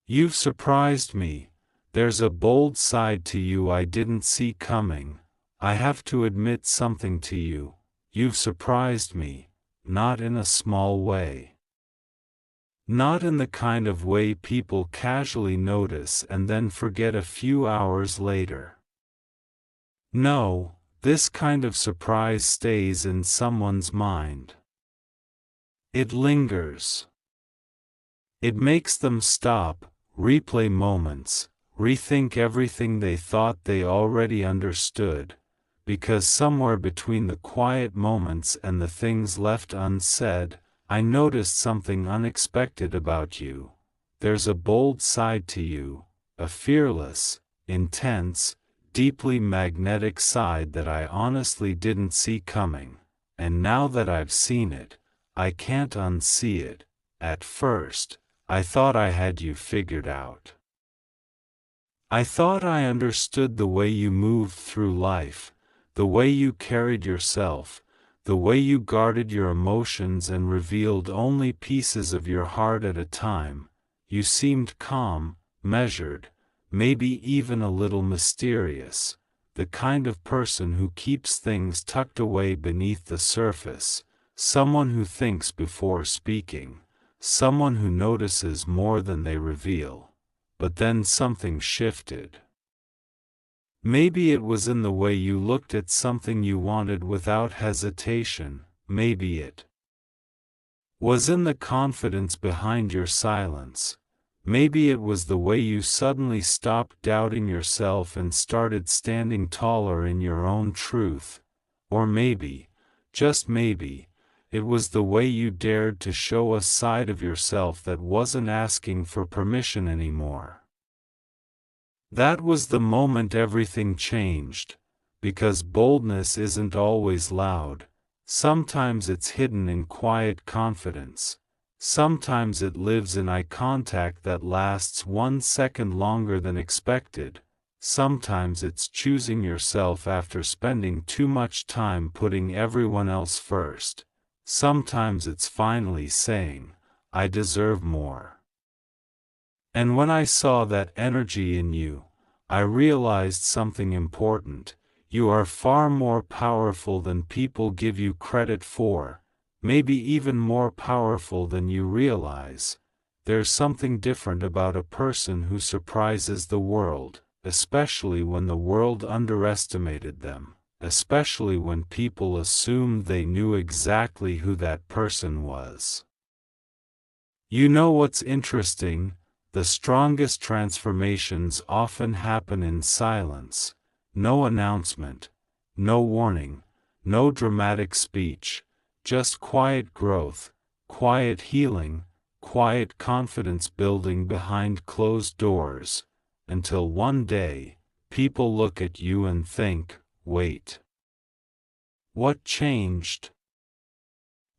You've surprised me. There's a bold side to you I didn't see coming. I have to admit something to you. You've surprised me, not in a small way. Not in the kind of way people casually notice and then forget a few hours later. No, this kind of surprise stays in someone's mind. It lingers. It makes them stop, replay moments, rethink everything they thought they already understood, because somewhere between the quiet moments and the things left unsaid, I noticed something unexpected about you. There's a bold side to you, a fearless, intense, deeply magnetic side that I honestly didn't see coming, and now that I've seen it, I can't unsee it. At first, I thought I had you figured out. I thought I understood the way you moved through life, the way you carried yourself, the way you guarded your emotions and revealed only pieces of your heart at a time. You seemed calm, measured, maybe even a little mysterious, the kind of person who keeps things tucked away beneath the surface, someone who thinks before speaking, someone who notices more than they reveal. But then something shifted. Maybe it was in the way you looked at something you wanted without hesitation, maybe it was in the confidence behind your silence, maybe it was the way you suddenly stopped doubting yourself and started standing taller in your own truth, or maybe, just maybe, it was the way you dared to show a side of yourself that wasn't asking for permission anymore. That was the moment everything changed, because boldness isn't always loud. Sometimes it's hidden in quiet confidence. Sometimes it lives in eye contact that lasts 1 second longer than expected. Sometimes it's choosing yourself after spending too much time putting everyone else first. Sometimes it's finally saying, I deserve more. And when I saw that energy in you, I realized something important. You are far more powerful than people give you credit for, maybe even more powerful than you realize. There's something different about a person who surprises the world, especially when the world underestimated them. Especially when people assumed they knew exactly who that person was. You know what's interesting? The strongest transformations often happen in silence. No announcement, no warning, no dramatic speech, just quiet growth, quiet healing, quiet confidence building behind closed doors, until one day, people look at you and think, wait. What changed?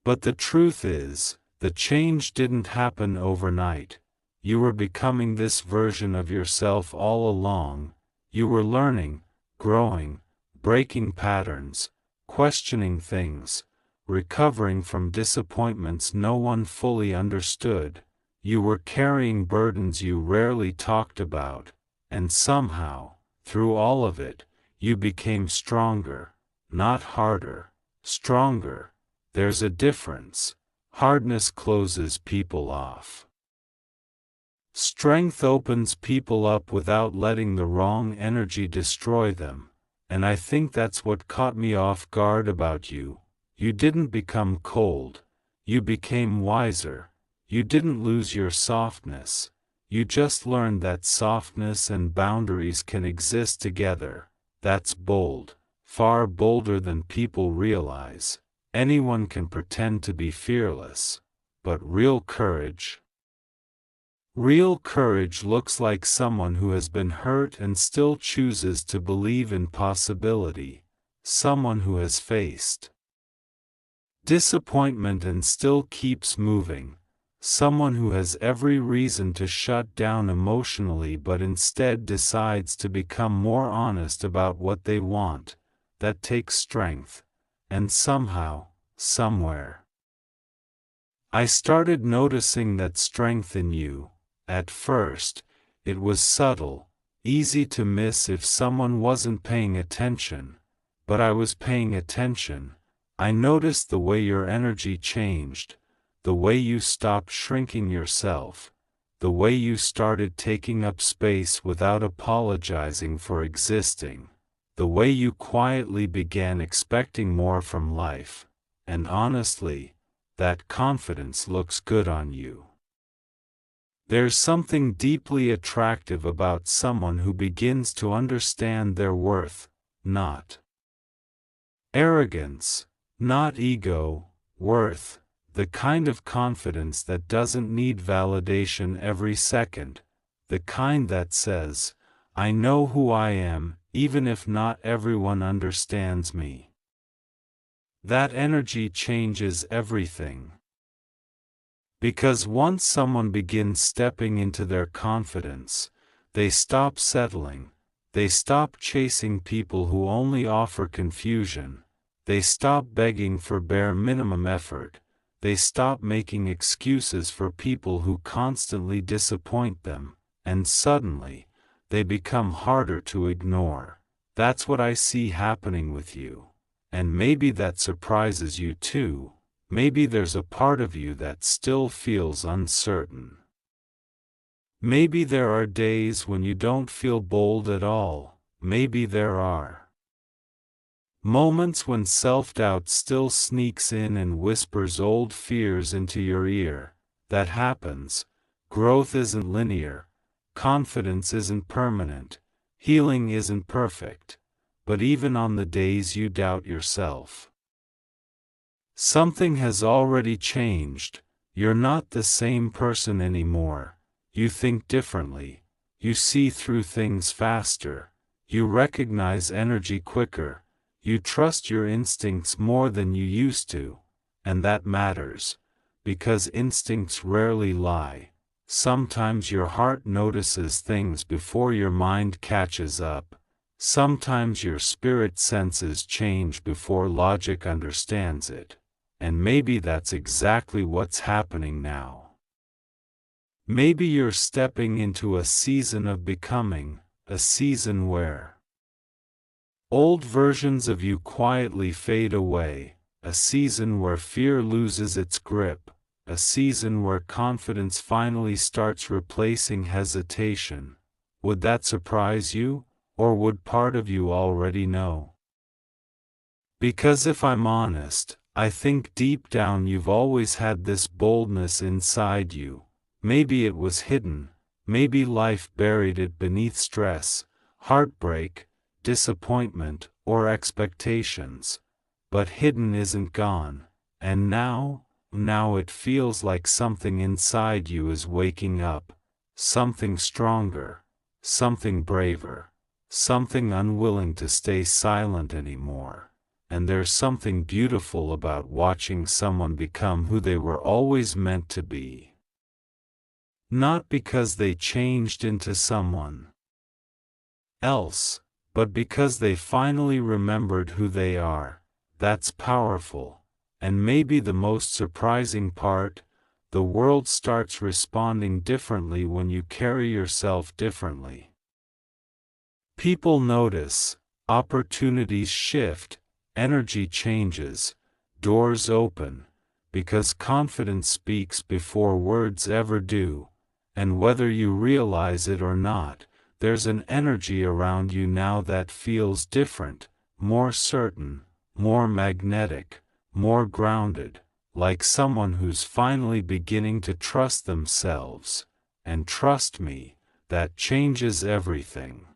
But the truth is, the change didn't happen overnight. You were becoming this version of yourself all along. You were learning, growing, breaking patterns, questioning things, recovering from disappointments no one fully understood. You were carrying burdens you rarely talked about, and somehow, through all of it, you became stronger, not harder, stronger. There's a difference. Hardness closes people off. Strength opens people up without letting the wrong energy destroy them, and I think that's what caught me off guard about you. You didn't become cold. You became wiser. You didn't lose your softness. You just learned that softness and boundaries can exist together. That's bold, far bolder than people realize. Anyone can pretend to be fearless, but real courage looks like someone who has been hurt and still chooses to believe in possibility, someone who has faced disappointment and still keeps moving, someone who has every reason to shut down emotionally but instead decides to become more honest about what they want. That takes strength, and somehow, somewhere, I started noticing that strength in you. At first, it was subtle, easy to miss if someone wasn't paying attention, but I was paying attention. I noticed the way your energy changed, the way you stopped shrinking yourself, the way you started taking up space without apologizing for existing, the way you quietly began expecting more from life, and honestly, that confidence looks good on you. There's something deeply attractive about someone who begins to understand their worth, not arrogance, not ego, worth, the kind of confidence that doesn't need validation every second, the kind that says, I know who I am, even if not everyone understands me. That energy changes everything. Because once someone begins stepping into their confidence, they stop settling, they stop chasing people who only offer confusion, they stop begging for bare minimum effort, they stop making excuses for people who constantly disappoint them, and suddenly, they become harder to ignore. That's what I see happening with you. And maybe that surprises you too. Maybe there's a part of you that still feels uncertain. Maybe there are days when you don't feel bold at all. Maybe there are moments when self-doubt still sneaks in and whispers old fears into your ear. That happens. Growth isn't linear. Confidence isn't permanent. Healing isn't perfect. But even on the days you doubt yourself, something has already changed. You're not the same person anymore. You think differently. You see through things faster. You recognize energy quicker. You trust your instincts more than you used to. And that matters, because instincts rarely lie. Sometimes your heart notices things before your mind catches up. Sometimes your spirit senses change before logic understands it. And maybe that's exactly what's happening now. Maybe you're stepping into a season of becoming, a season where old versions of you quietly fade away, a season where fear loses its grip, a season where confidence finally starts replacing hesitation. Would that surprise you, or would part of you already know? Because if I'm honest, I think deep down you've always had this boldness inside you. Maybe it was hidden, maybe life buried it beneath stress, heartbreak, disappointment, or expectations. But hidden isn't gone, and now it feels like something inside you is waking up, something stronger, something braver, something unwilling to stay silent anymore. And there's something beautiful about watching someone become who they were always meant to be. Not because they changed into someone else, but because they finally remembered who they are. That's powerful. And maybe the most surprising part, the world starts responding differently when you carry yourself differently. People notice, opportunities shift, energy changes, doors open, because confidence speaks before words ever do, and whether you realize it or not, there's an energy around you now that feels different, more certain, more magnetic, more grounded, like someone who's finally beginning to trust themselves, and trust me, that changes everything.